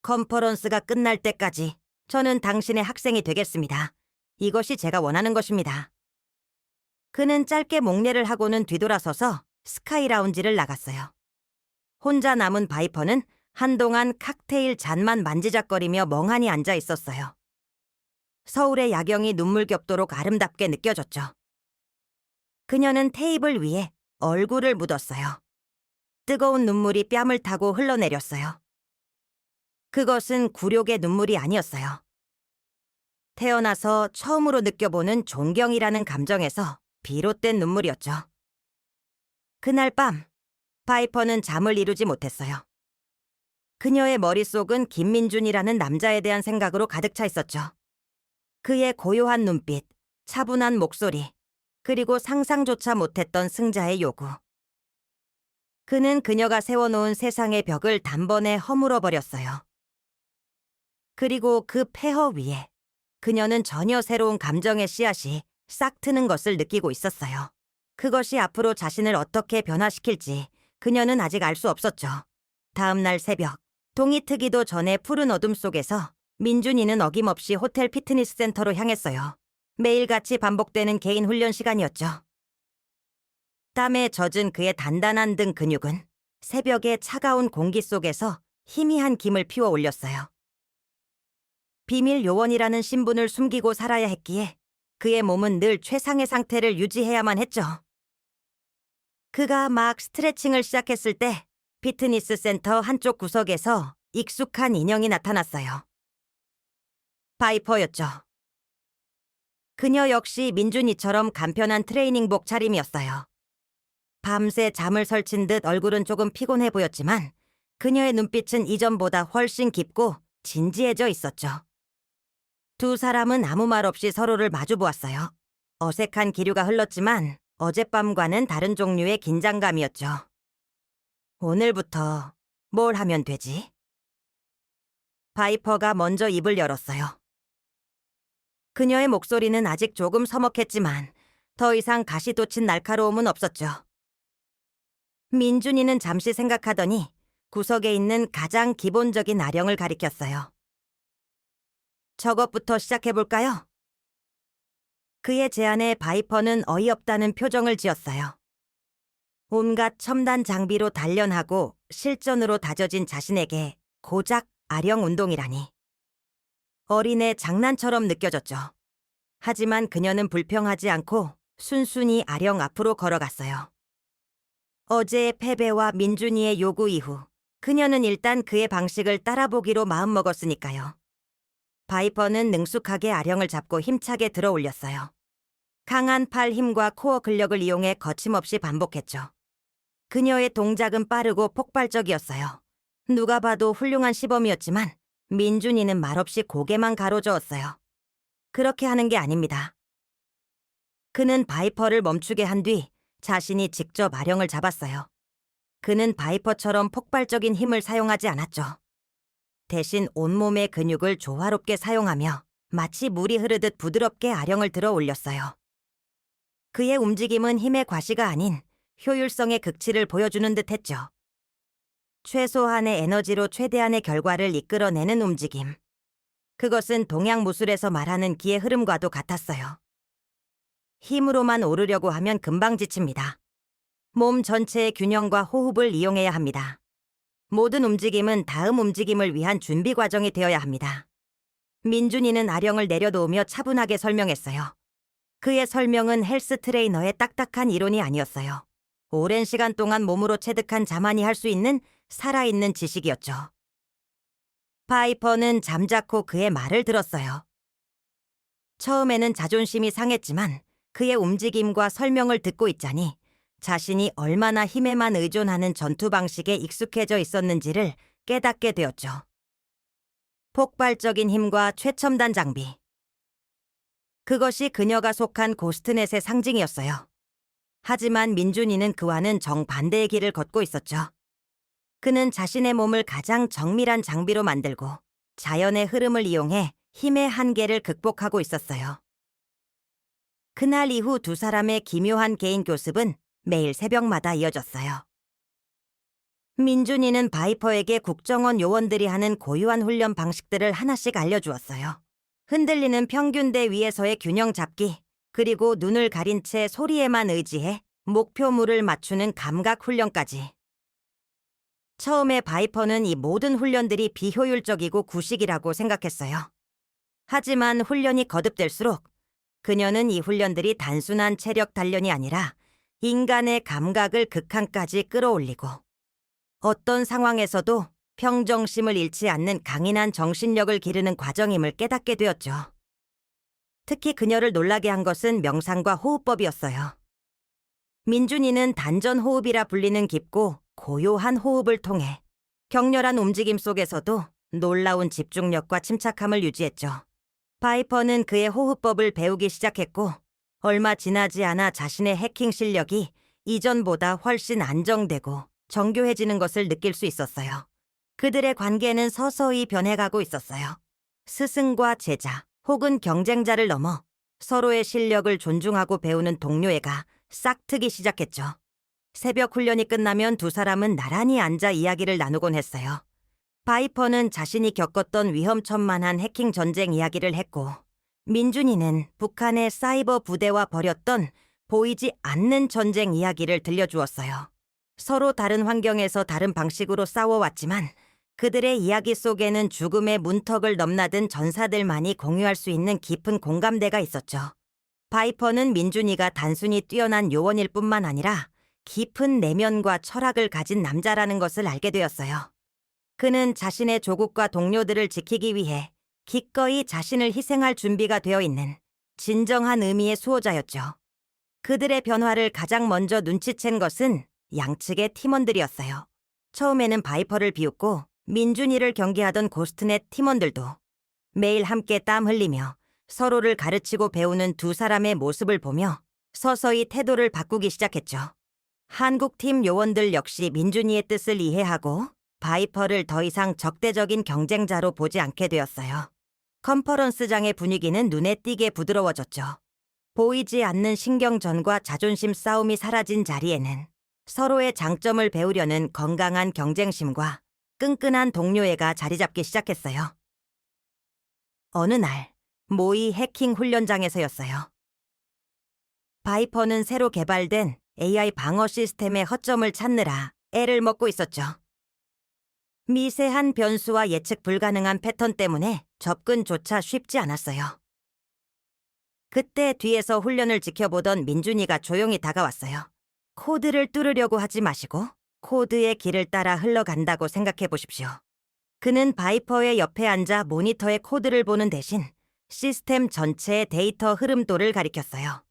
컨퍼런스가 끝날 때까지 저는 당신의 학생이 되겠습니다. 이것이 제가 원하는 것입니다. 그는 짧게 목례를 하고는 뒤돌아서서 스카이 라운지를 나갔어요. 혼자 남은 바이퍼는 한동안 칵테일 잔만 만지작거리며 멍하니 앉아 있었어요. 서울의 야경이 눈물겹도록 아름답게 느껴졌죠. 그녀는 테이블 위에 얼굴을 묻었어요. 뜨거운 눈물이 뺨을 타고 흘러내렸어요. 그것은 굴욕의 눈물이 아니었어요. 태어나서 처음으로 느껴보는 존경이라는 감정에서 비롯된 눈물이었죠. 그날 밤, 바이퍼는 잠을 이루지 못했어요. 그녀의 머릿속은 김민준이라는 남자에 대한 생각으로 가득 차 있었죠. 그의 고요한 눈빛, 차분한 목소리, 그리고 상상조차 못했던 승자의 요구. 그는 그녀가 세워놓은 세상의 벽을 단번에 허물어버렸어요. 그리고 그 폐허 위에 그녀는 전혀 새로운 감정의 씨앗이 싹 트는 것을 느끼고 있었어요. 그것이 앞으로 자신을 어떻게 변화시킬지 그녀는 아직 알 수 없었죠. 다음 날 새벽, 동이 트기도 전에 푸른 어둠 속에서 민준이는 어김없이 호텔 피트니스 센터로 향했어요. 매일같이 반복되는 개인 훈련 시간이었죠. 땀에 젖은 그의 단단한 등 근육은 새벽의 차가운 공기 속에서 희미한 김을 피워 올렸어요. 비밀 요원이라는 신분을 숨기고 살아야 했기에 그의 몸은 늘 최상의 상태를 유지해야만 했죠. 그가 막 스트레칭을 시작했을 때 피트니스 센터 한쪽 구석에서 익숙한 인형이 나타났어요. 바이퍼였죠. 그녀 역시 민준이처럼 간편한 트레이닝복 차림이었어요. 밤새 잠을 설친 듯 얼굴은 조금 피곤해 보였지만 그녀의 눈빛은 이전보다 훨씬 깊고 진지해져 있었죠. 두 사람은 아무 말 없이 서로를 마주 보았어요. 어색한 기류가 흘렀지만 어젯밤과는 다른 종류의 긴장감이었죠. 오늘부터 뭘 하면 되지? 바이퍼가 먼저 입을 열었어요. 그녀의 목소리는 아직 조금 서먹했지만 더 이상 가시돋친 날카로움은 없었죠. 민준이는 잠시 생각하더니 구석에 있는 가장 기본적인 아령을 가리켰어요. 저것부터 시작해볼까요? 그의 제안에 바이퍼는 어이없다는 표정을 지었어요. 온갖 첨단 장비로 단련하고 실전으로 다져진 자신에게 고작 아령 운동이라니. 어린애 장난처럼 느껴졌죠. 하지만 그녀는 불평하지 않고 순순히 아령 앞으로 걸어갔어요. 어제의 패배와 민준이의 요구 이후 그녀는 일단 그의 방식을 따라보기로 마음먹었으니까요. 바이퍼는 능숙하게 아령을 잡고 힘차게 들어 올렸어요. 강한 팔 힘과 코어 근력을 이용해 거침없이 반복했죠. 그녀의 동작은 빠르고 폭발적이었어요. 누가 봐도 훌륭한 시범이었지만 민준이는 말없이 고개만 가로저었어요. 그렇게 하는 게 아닙니다. 그는 바이퍼를 멈추게 한 뒤 자신이 직접 아령을 잡았어요. 그는 바이퍼처럼 폭발적인 힘을 사용하지 않았죠. 대신 온몸의 근육을 조화롭게 사용하며 마치 물이 흐르듯 부드럽게 아령을 들어 올렸어요. 그의 움직임은 힘의 과시가 아닌 효율성의 극치를 보여주는 듯했죠. 최소한의 에너지로 최대한의 결과를 이끌어내는 움직임. 그것은 동양 무술에서 말하는 기의 흐름과도 같았어요. 힘으로만 오르려고 하면 금방 지칩니다. 몸 전체의 균형과 호흡을 이용해야 합니다. 모든 움직임은 다음 움직임을 위한 준비 과정이 되어야 합니다. 민준이는 아령을 내려놓으며 차분하게 설명했어요. 그의 설명은 헬스 트레이너의 딱딱한 이론이 아니었어요. 오랜 시간 동안 몸으로 체득한 자만이 할 수 있는 살아있는 지식이었죠. 파이퍼는 잠자코 그의 말을 들었어요. 처음에는 자존심이 상했지만 그의 움직임과 설명을 듣고 있자니 자신이 얼마나 힘에만 의존하는 전투 방식에 익숙해져 있었는지를 깨닫게 되었죠. 폭발적인 힘과 최첨단 장비. 그것이 그녀가 속한 고스트넷의 상징이었어요. 하지만 민준이는 그와는 정반대의 길을 걷고 있었죠. 그는 자신의 몸을 가장 정밀한 장비로 만들고 자연의 흐름을 이용해 힘의 한계를 극복하고 있었어요. 그날 이후 두 사람의 기묘한 개인 교습은 매일 새벽마다 이어졌어요. 민준이는 바이퍼에게 국정원 요원들이 하는 고유한 훈련 방식들을 하나씩 알려주었어요. 흔들리는 평균대 위에서의 균형 잡기, 그리고 눈을 가린 채 소리에만 의지해 목표물을 맞추는 감각 훈련까지. 처음에 바이퍼는 이 모든 훈련들이 비효율적이고 구식이라고 생각했어요. 하지만 훈련이 거듭될수록 그녀는 이 훈련들이 단순한 체력 단련이 아니라 인간의 감각을 극한까지 끌어올리고 어떤 상황에서도 평정심을 잃지 않는 강인한 정신력을 기르는 과정임을 깨닫게 되었죠. 특히 그녀를 놀라게 한 것은 명상과 호흡법이었어요. 민준이는 단전 호흡이라 불리는 깊고 고요한 호흡을 통해 격렬한 움직임 속에서도 놀라운 집중력과 침착함을 유지했죠. 바이퍼는 그의 호흡법을 배우기 시작했고 얼마 지나지 않아 자신의 해킹 실력이 이전보다 훨씬 안정되고 정교해지는 것을 느낄 수 있었어요. 그들의 관계는 서서히 변해가고 있었어요. 스승과 제자 혹은 경쟁자를 넘어 서로의 실력을 존중하고 배우는 동료애가 싹트기 시작했죠. 새벽 훈련이 끝나면 두 사람은 나란히 앉아 이야기를 나누곤 했어요. 바이퍼는 자신이 겪었던 위험천만한 해킹 전쟁 이야기를 했고 민준이는 북한의 사이버 부대와 벌였던 보이지 않는 전쟁 이야기를 들려주었어요. 서로 다른 환경에서 다른 방식으로 싸워왔지만 그들의 이야기 속에는 죽음의 문턱을 넘나든 전사들만이 공유할 수 있는 깊은 공감대가 있었죠. 바이퍼는 민준이가 단순히 뛰어난 요원일 뿐만 아니라 깊은 내면과 철학을 가진 남자라는 것을 알게 되었어요. 그는 자신의 조국과 동료들을 지키기 위해 기꺼이 자신을 희생할 준비가 되어 있는 진정한 의미의 수호자였죠. 그들의 변화를 가장 먼저 눈치챈 것은 양측의 팀원들이었어요. 처음에는 바이퍼를 비웃고 민준이를 경계하던 고스트넷 팀원들도 매일 함께 땀 흘리며 서로를 가르치고 배우는 두 사람의 모습을 보며 서서히 태도를 바꾸기 시작했죠. 한국팀 요원들 역시 민준이의 뜻을 이해하고 바이퍼를 더 이상 적대적인 경쟁자로 보지 않게 되었어요. 컨퍼런스장의 분위기는 눈에 띄게 부드러워졌죠. 보이지 않는 신경전과 자존심 싸움이 사라진 자리에는 서로의 장점을 배우려는 건강한 경쟁심과 끈끈한 동료애가 자리 잡기 시작했어요. 어느 날, 모의 해킹 훈련장에서였어요. 바이퍼는 새로 개발된 AI 방어 시스템의 허점을 찾느라 애를 먹고 있었죠. 미세한 변수와 예측 불가능한 패턴 때문에 접근조차 쉽지 않았어요. 그때 뒤에서 훈련을 지켜보던 민준이가 조용히 다가왔어요. 코드를 뚫으려고 하지 마시고 코드의 길을 따라 흘러간다고 생각해 보십시오. 그는 바이퍼의 옆에 앉아 모니터의 코드를 보는 대신 시스템 전체의 데이터 흐름도를 가리켰어요.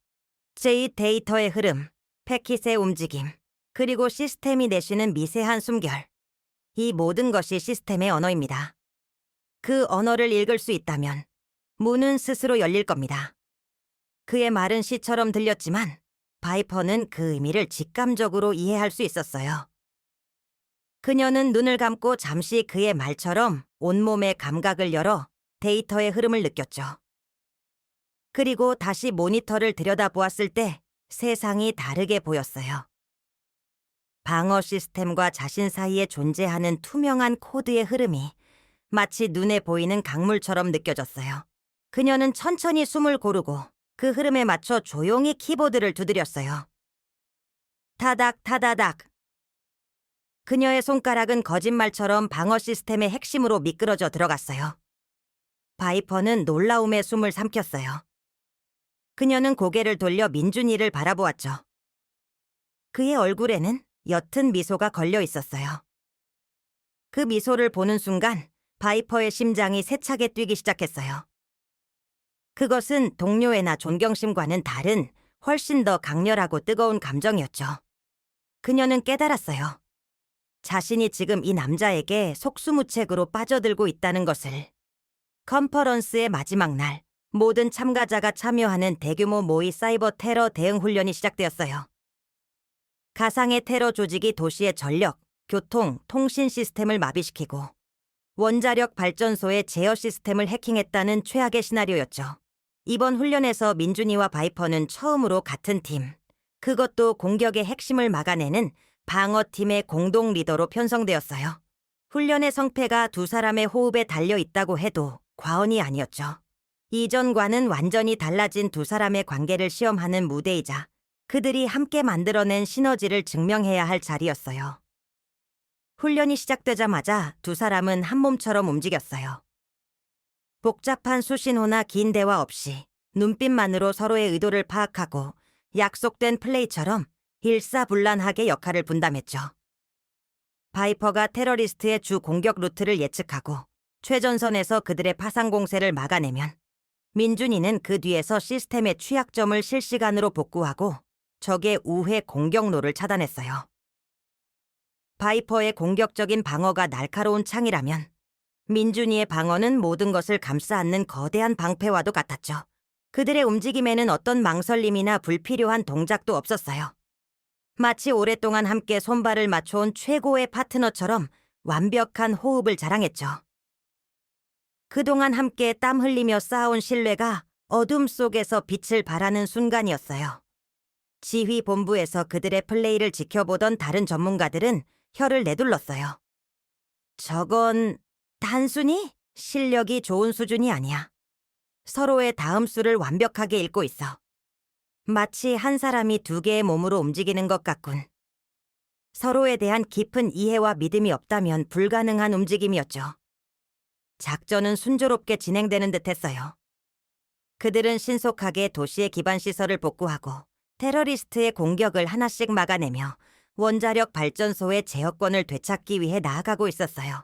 제 데이터의 흐름, 패킷의 움직임, 그리고 시스템이 내쉬는 미세한 숨결. 이 모든 것이 시스템의 언어입니다. 그 언어를 읽을 수 있다면 문은 스스로 열릴 겁니다. 그의 말은 시처럼 들렸지만 바이퍼는 그 의미를 직감적으로 이해할 수 있었어요. 그녀는 눈을 감고 잠시 그의 말처럼 온몸의 감각을 열어 데이터의 흐름을 느꼈죠. 그리고 다시 모니터를 들여다보았을 때 세상이 다르게 보였어요. 방어 시스템과 자신 사이에 존재하는 투명한 코드의 흐름이 마치 눈에 보이는 강물처럼 느껴졌어요. 그녀는 천천히 숨을 고르고 그 흐름에 맞춰 조용히 키보드를 두드렸어요. 타닥 타다닥. 그녀의 손가락은 거짓말처럼 방어 시스템의 핵심으로 미끄러져 들어갔어요. 바이퍼는 놀라움에 숨을 삼켰어요. 그녀는 고개를 돌려 민준이를 바라보았죠. 그의 얼굴에는 옅은 미소가 걸려 있었어요. 그 미소를 보는 순간 바이퍼의 심장이 세차게 뛰기 시작했어요. 그것은 동료애나 존경심과는 다른 훨씬 더 강렬하고 뜨거운 감정이었죠. 그녀는 깨달았어요. 자신이 지금 이 남자에게 속수무책으로 빠져들고 있다는 것을. 컨퍼런스의 마지막 날, 모든 참가자가 참여하는 대규모 모의 사이버 테러 대응 훈련이 시작되었어요. 가상의 테러 조직이 도시의 전력, 교통, 통신 시스템을 마비시키고 원자력 발전소의 제어 시스템을 해킹했다는 최악의 시나리오였죠. 이번 훈련에서 민준이와 바이퍼는 처음으로 같은 팀, 그것도 공격의 핵심을 막아내는 방어팀의 공동 리더로 편성되었어요. 훈련의 성패가 두 사람의 호흡에 달려 있다고 해도 과언이 아니었죠. 이전과는 완전히 달라진 두 사람의 관계를 시험하는 무대이자 그들이 함께 만들어낸 시너지를 증명해야 할 자리였어요. 훈련이 시작되자마자 두 사람은 한 몸처럼 움직였어요. 복잡한 수신호나 긴 대화 없이 눈빛만으로 서로의 의도를 파악하고 약속된 플레이처럼 일사불란하게 역할을 분담했죠. 바이퍼가 테러리스트의 주 공격 루트를 예측하고 최전선에서 그들의 파상 공세를 막아내면 민준이는 그 뒤에서 시스템의 취약점을 실시간으로 복구하고 적의 우회 공격로를 차단했어요. 바이퍼의 공격적인 방어가 날카로운 창이라면 민준이의 방어는 모든 것을 감싸 안는 거대한 방패와도 같았죠. 그들의 움직임에는 어떤 망설임이나 불필요한 동작도 없었어요. 마치 오랫동안 함께 손발을 맞춰온 최고의 파트너처럼 완벽한 호흡을 자랑했죠. 그동안 함께 땀 흘리며 쌓아온 신뢰가 어둠 속에서 빛을 발하는 순간이었어요. 지휘본부에서 그들의 플레이를 지켜보던 다른 전문가들은 혀를 내둘렀어요. 저건 단순히 실력이 좋은 수준이 아니야. 서로의 다음 수를 완벽하게 읽고 있어. 마치 한 사람이 두 개의 몸으로 움직이는 것 같군. 서로에 대한 깊은 이해와 믿음이 없다면 불가능한 움직임이었죠. 작전은 순조롭게 진행되는 듯했어요. 그들은 신속하게 도시의 기반 시설을 복구하고 테러리스트의 공격을 하나씩 막아내며 원자력 발전소의 제어권을 되찾기 위해 나아가고 있었어요.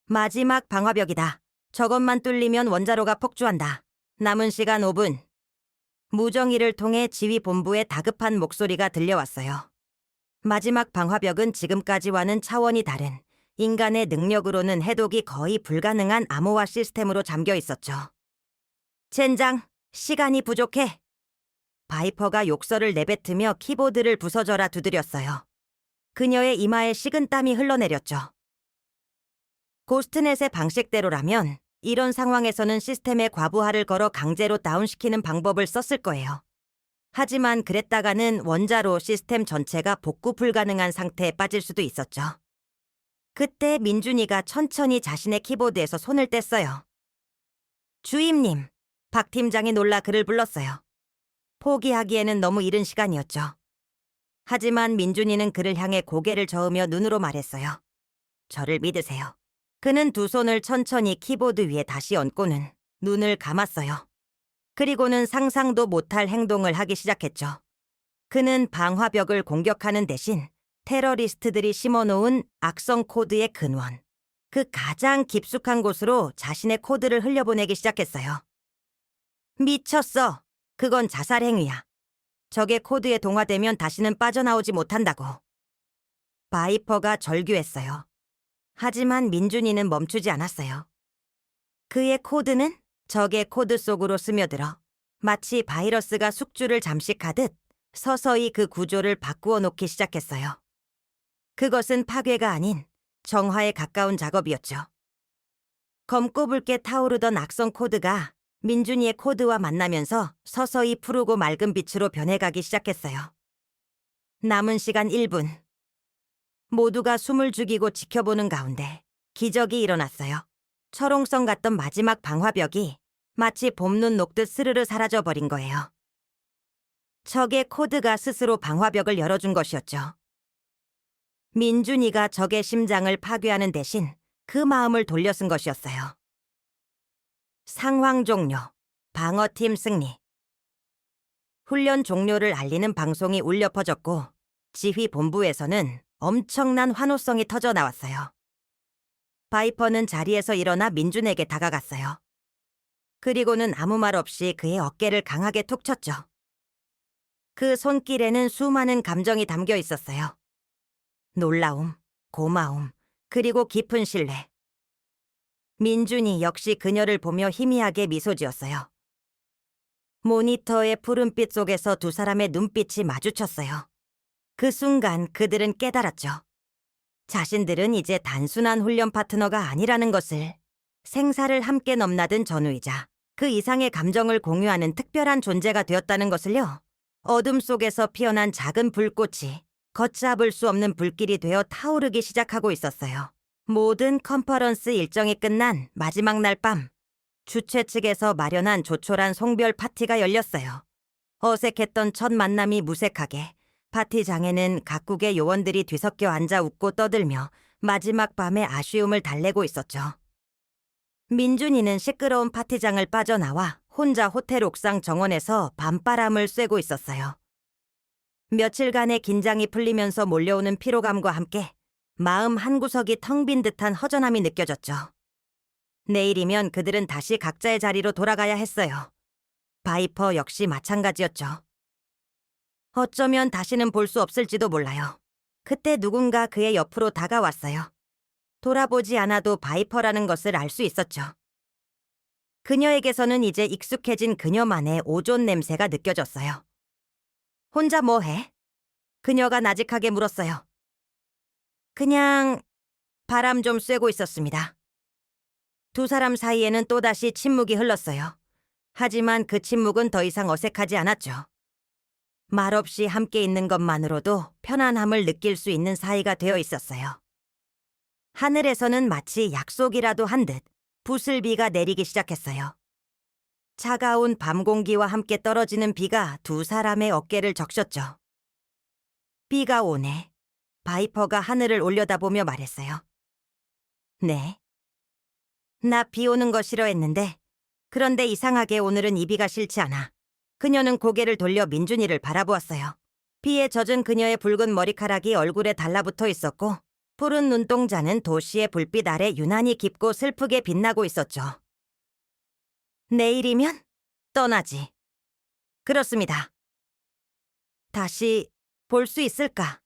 마지막 방화벽이다. 저것만 뚫리면 원자로가 폭주한다. 남은 시간 5분. 무정의를 통해 지휘본부의 다급한 목소리가 들려왔어요. 마지막 방화벽은 지금까지와는 차원이 다른 인간의 능력으로는 해독이 거의 불가능한 암호화 시스템으로 잠겨 있었죠. 젠장, 시간이 부족해. 바이퍼가 욕설을 내뱉으며 키보드를 부서져라 두드렸어요. 그녀의 이마에 식은땀이 흘러내렸죠. 고스트넷의 방식대로라면 이런 상황에서는 시스템에 과부하를 걸어 강제로 다운시키는 방법을 썼을 거예요. 하지만 그랬다가는 원자로 시스템 전체가 복구 불가능한 상태에 빠질 수도 있었죠. 그때 민준이가 천천히 자신의 키보드에서 손을 뗐어요. 주임님, 박 팀장이 놀라 그를 불렀어요. 포기하기에는 너무 이른 시간이었죠. 하지만 민준이는 그를 향해 고개를 저으며 눈으로 말했어요. 저를 믿으세요. 그는 두 손을 천천히 키보드 위에 다시 얹고는 눈을 감았어요. 그리고는 상상도 못할 행동을 하기 시작했죠. 그는 방화벽을 공격하는 대신 테러리스트들이 심어놓은 악성 코드의 근원, 그 가장 깊숙한 곳으로 자신의 코드를 흘려보내기 시작했어요. 미쳤어. 그건 자살 행위야. 적의 코드에 동화되면 다시는 빠져나오지 못한다고. 바이퍼가 절규했어요. 하지만 민준이는 멈추지 않았어요. 그의 코드는 적의 코드 속으로 스며들어 마치 바이러스가 숙주를 잠식하듯 서서히 그 구조를 바꾸어 놓기 시작했어요. 그것은 파괴가 아닌 정화에 가까운 작업이었죠. 검고 붉게 타오르던 악성 코드가 민준이의 코드와 만나면서 서서히 푸르고 맑은 빛으로 변해가기 시작했어요. 남은 시간 1분. 모두가 숨을 죽이고 지켜보는 가운데 기적이 일어났어요. 철옹성 같던 마지막 방화벽이 마치 봄눈 녹듯 스르르 사라져버린 거예요. 적의 코드가 스스로 방화벽을 열어준 것이었죠. 민준이가 적의 심장을 파괴하는 대신 그 마음을 돌려쓴 것이었어요. 상황 종료, 방어팀 승리. 훈련 종료를 알리는 방송이 울려 퍼졌고 지휘 본부에서는 엄청난 환호성이 터져 나왔어요. 바이퍼는 자리에서 일어나 민준에게 다가갔어요. 그리고는 아무 말 없이 그의 어깨를 강하게 툭 쳤죠. 그 손길에는 수많은 감정이 담겨 있었어요. 놀라움, 고마움, 그리고 깊은 신뢰. 민준이 역시 그녀를 보며 희미하게 미소 지었어요. 모니터의 푸른빛 속에서 두 사람의 눈빛이 마주쳤어요. 그 순간 그들은 깨달았죠. 자신들은 이제 단순한 훈련 파트너가 아니라는 것을. 생사를 함께 넘나든 전우이자 그 이상의 감정을 공유하는 특별한 존재가 되었다는 것을요. 어둠 속에서 피어난 작은 불꽃이 걷잡을 수 없는 불길이 되어 타오르기 시작하고 있었어요. 모든 컨퍼런스 일정이 끝난 마지막 날 밤, 주최 측에서 마련한 조촐한 송별 파티가 열렸어요. 어색했던 첫 만남이 무색하게 파티장에는 각국의 요원들이 뒤섞여 앉아 웃고 떠들며 마지막 밤의 아쉬움을 달래고 있었죠. 민준이는 시끄러운 파티장을 빠져나와 혼자 호텔 옥상 정원에서 밤바람을 쐬고 있었어요. 며칠간의 긴장이 풀리면서 몰려오는 피로감과 함께 마음 한구석이 텅 빈 듯한 허전함이 느껴졌죠. 내일이면 그들은 다시 각자의 자리로 돌아가야 했어요. 바이퍼 역시 마찬가지였죠. 어쩌면 다시는 볼 수 없을지도 몰라요. 그때 누군가 그의 옆으로 다가왔어요. 돌아보지 않아도 바이퍼라는 것을 알 수 있었죠. 그녀에게서는 이제 익숙해진 그녀만의 오존 냄새가 느껴졌어요. 혼자 뭐 해? 그녀가 나직하게 물었어요. 그냥 바람 좀 쐬고 있었습니다. 두 사람 사이에는 또다시 침묵이 흘렀어요. 하지만 그 침묵은 더 이상 어색하지 않았죠. 말없이 함께 있는 것만으로도 편안함을 느낄 수 있는 사이가 되어 있었어요. 하늘에서는 마치 약속이라도 한 듯 부슬비가 내리기 시작했어요. 차가운 밤 공기와 함께 떨어지는 비가 두 사람의 어깨를 적셨죠. 비가 오네. 바이퍼가 하늘을 올려다보며 말했어요. 네. 나 비 오는 거 싫어했는데 그런데 이상하게 오늘은 이 비가 싫지 않아. 그녀는 고개를 돌려 민준이를 바라보았어요. 비에 젖은 그녀의 붉은 머리카락이 얼굴에 달라붙어 있었고 푸른 눈동자는 도시의 불빛 아래 유난히 깊고 슬프게 빛나고 있었죠. 내일이면 떠나지. 그렇습니다. 다시 볼 수 있을까?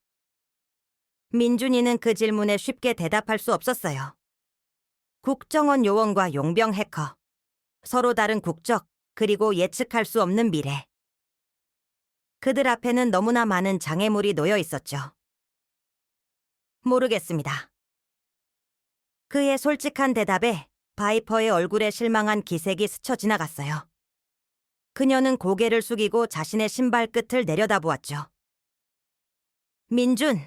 민준이는 그 질문에 쉽게 대답할 수 없었어요. 국정원 요원과 용병 해커. 서로 다른 국적, 그리고 예측할 수 없는 미래. 그들 앞에는 너무나 많은 장애물이 놓여 있었죠. 모르겠습니다. 그의 솔직한 대답에 바이퍼의 얼굴에 실망한 기색이 스쳐 지나갔어요. 그녀는 고개를 숙이고 자신의 신발 끝을 내려다보았죠. 민준.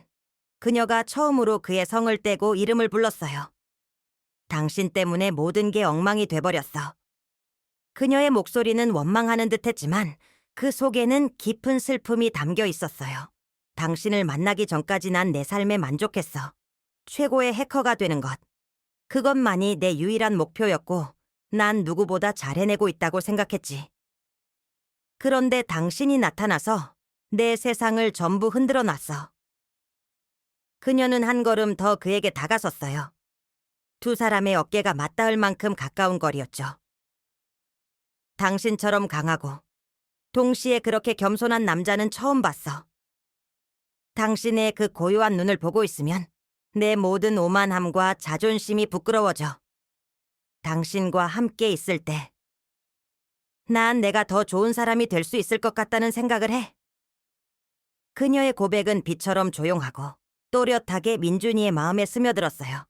그녀가 처음으로 그의 성을 떼고 이름을 불렀어요. 당신 때문에 모든 게 엉망이 돼버렸어. 그녀의 목소리는 원망하는 듯했지만 그 속에는 깊은 슬픔이 담겨 있었어요. 당신을 만나기 전까지 난 내 삶에 만족했어. 최고의 해커가 되는 것. 그것만이 내 유일한 목표였고 난 누구보다 잘 해내고 있다고 생각했지. 그런데 당신이 나타나서 내 세상을 전부 흔들어 놨어. 그녀는 한 걸음 더 그에게 다가섰어요. 두 사람의 어깨가 맞닿을 만큼 가까운 거리였죠. 당신처럼 강하고 동시에 그렇게 겸손한 남자는 처음 봤어. 당신의 그 고요한 눈을 보고 있으면 내 모든 오만함과 자존심이 부끄러워져. 당신과 함께 있을 때 난 내가 더 좋은 사람이 될 수 있을 것 같다는 생각을 해. 그녀의 고백은 비처럼 조용하고 또렷하게 민준이의 마음에 스며들었어요.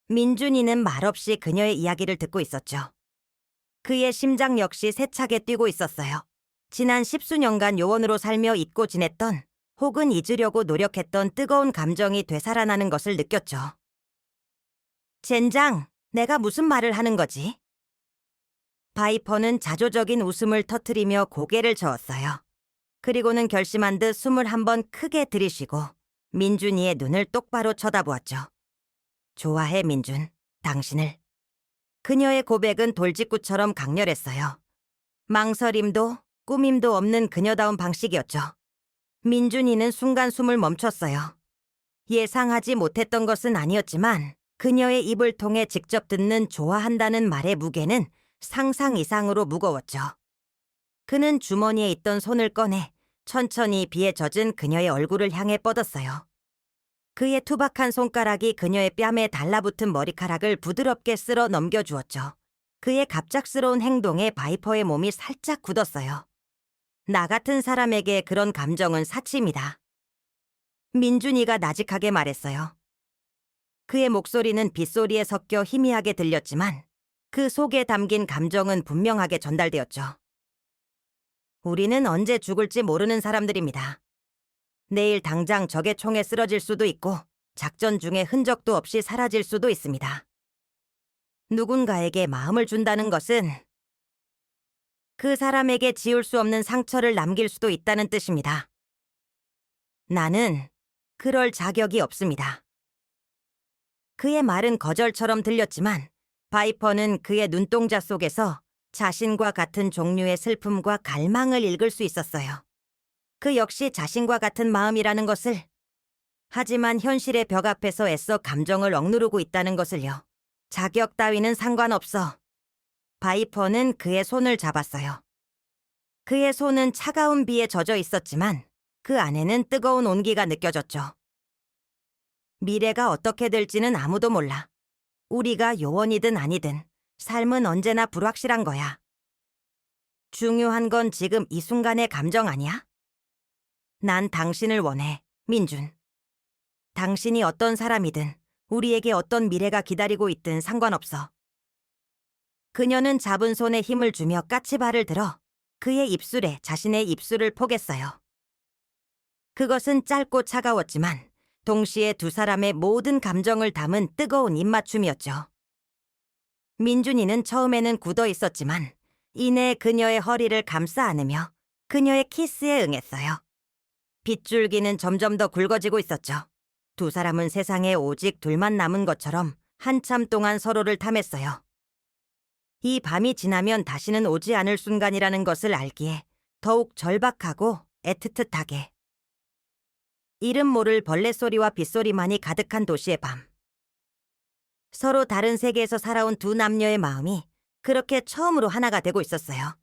민준이는 말없이 그녀의 이야기를 듣고 있었죠. 그의 심장 역시 세차게 뛰고 있었어요. 지난 십수년간 요원으로 살며 잊고 지냈던 혹은 잊으려고 노력했던 뜨거운 감정이 되살아나는 것을 느꼈죠. 젠장, 내가 무슨 말을 하는 거지? 바이퍼는 자조적인 웃음을 터뜨리며 고개를 저었어요. 그리고는 결심한 듯 숨을 한번 크게 들이쉬고 민준이의 눈을 똑바로 쳐다보았죠. 좋아해, 민준. 당신을. 그녀의 고백은 돌직구처럼 강렬했어요. 망설임도 꾸밈도 없는 그녀다운 방식이었죠. 민준이는 순간 숨을 멈췄어요. 예상하지 못했던 것은 아니었지만 그녀의 입을 통해 직접 듣는 좋아한다는 말의 무게는 상상 이상으로 무거웠죠. 그는 주머니에 있던 손을 꺼내 천천히 비에 젖은 그녀의 얼굴을 향해 뻗었어요. 그의 투박한 손가락이 그녀의 뺨에 달라붙은 머리카락을 부드럽게 쓸어 넘겨주었죠. 그의 갑작스러운 행동에 바이퍼의 몸이 살짝 굳었어요. 나 같은 사람에게 그런 감정은 사치입니다. 민준이가 나직하게 말했어요. 그의 목소리는 빗소리에 섞여 희미하게 들렸지만 그 속에 담긴 감정은 분명하게 전달되었죠. 우리는 언제 죽을지 모르는 사람들입니다. 내일 당장 적의 총에 쓰러질 수도 있고 작전 중에 흔적도 없이 사라질 수도 있습니다. 누군가에게 마음을 준다는 것은 그 사람에게 지울 수 없는 상처를 남길 수도 있다는 뜻입니다. 나는 그럴 자격이 없습니다. 그의 말은 거절처럼 들렸지만 바이퍼는 그의 눈동자 속에서 자신과 같은 종류의 슬픔과 갈망을 읽을 수 있었어요. 그 역시 자신과 같은 마음이라는 것을, 하지만 현실의 벽 앞에서 애써 감정을 억누르고 있다는 것을요. 자격 따위는 상관없어. 바이퍼는 그의 손을 잡았어요. 그의 손은 차가운 비에 젖어 있었지만 그 안에는 뜨거운 온기가 느껴졌죠. 미래가 어떻게 될지는 아무도 몰라. 우리가 요원이든 아니든 삶은 언제나 불확실한 거야. 중요한 건 지금 이 순간의 감정 아니야? 난 당신을 원해, 민준. 당신이 어떤 사람이든 우리에게 어떤 미래가 기다리고 있든 상관없어. 그녀는 잡은 손에 힘을 주며 까치발을 들어 그의 입술에 자신의 입술을 포겠어요. 그것은 짧고 차가웠지만 동시에 두 사람의 모든 감정을 담은 뜨거운 입맞춤이었죠. 민준이는 처음에는 굳어 있었지만 이내 그녀의 허리를 감싸 안으며 그녀의 키스에 응했어요. 빗줄기는 점점 더 굵어지고 있었죠. 두 사람은 세상에 오직 둘만 남은 것처럼 한참 동안 서로를 탐했어요. 이 밤이 지나면 다시는 오지 않을 순간이라는 것을 알기에 더욱 절박하고 애틋하게. 이름 모를 벌레 소리와 빗소리만이 가득한 도시의 밤. 서로 다른 세계에서 살아온 두 남녀의 마음이 그렇게 처음으로 하나가 되고 있었어요.